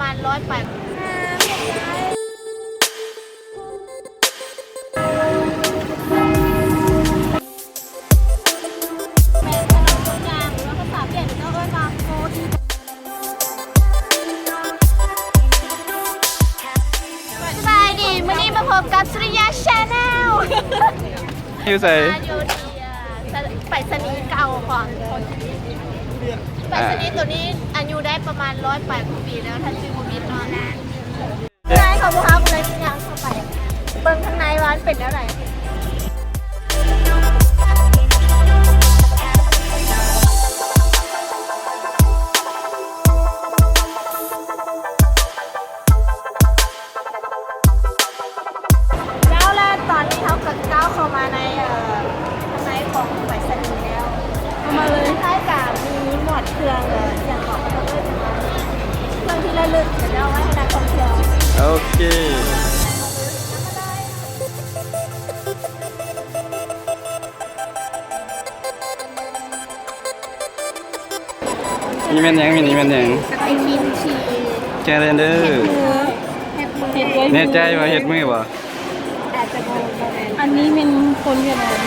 มาณ108สบายดีมื้อนี้มาพบกับสุริยาชาแนล อยู่ใส่ อยู่ที่ไปรษณีย์เก่าของไปรษณีย์ตัวนี้อายุได้ประมาณ108 ปีแล้วท่านชื่อบุญนอนนานใช่เขาบอกว่าอะไรที่ยังเข้าไปเบิ่งข้างในร้านเป็นอะไรตอนนี้เขาเกิดก้าวเข้ามาในข้างในของไปรษณีย์แล้วเข้ามาเลยใช่กับมีหมวดเครื่องอย่างของเขาเลยมาเครื่องที่ระลึกเดี๋ยวเอาไว้ให้นักท่องเที่ยวโอเคมีแม่นยังมีนี่แม่นยัง ไอคินชี แกเรนเดอร์แน่ใจว่าเฮ็ดมือบ่อาจจะโบนอันนี้เป็นคนเวียดนาม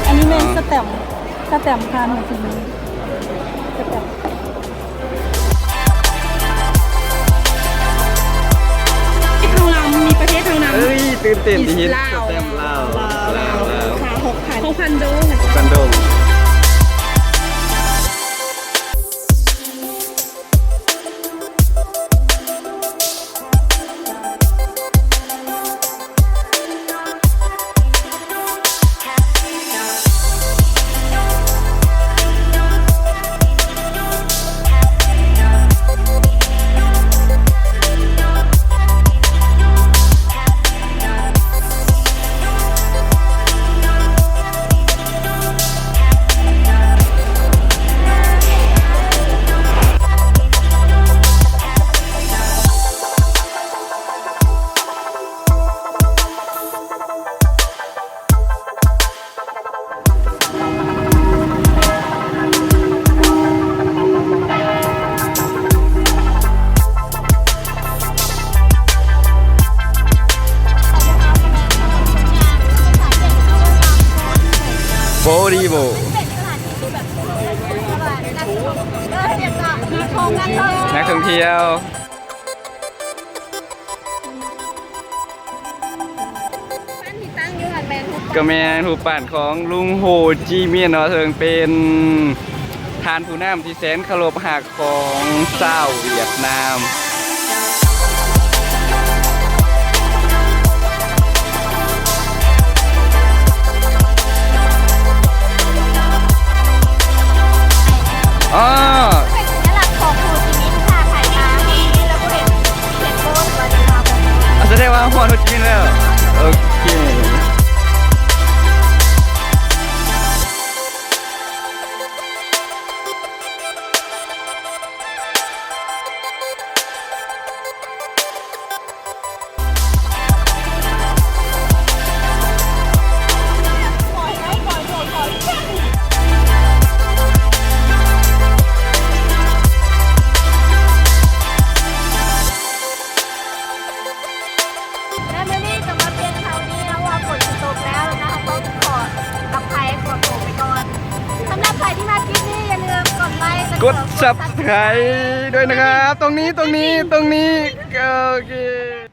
อันนี้เป็นสแตมป์พานหัวทีนี้สแตมป์ทางลาวมีประเทศทางลาว เอ้ยตื่นเต้นดีเห็นสแตมป์ลาวค่ะ6,000 โดสกันโดงโบดีโบนักท่องเที่ยวกระแมงถูกป่านของลุงโฮจีเมียนเนาะเถิงเป็นทานผู้นำที่แสนเคารพหักของชาวเวียดนามอ๋อเป็นสัญลักษณ์ของโฮจิมินห์ค่ะถ่ายมาแล้วก็เห็นโบสถ์วันนี้มาแบบแสดงว่าฮอดโฮจิมินห์แล้วโอเคกด Subscribe ด้วยนะครับตรงนี้โอเค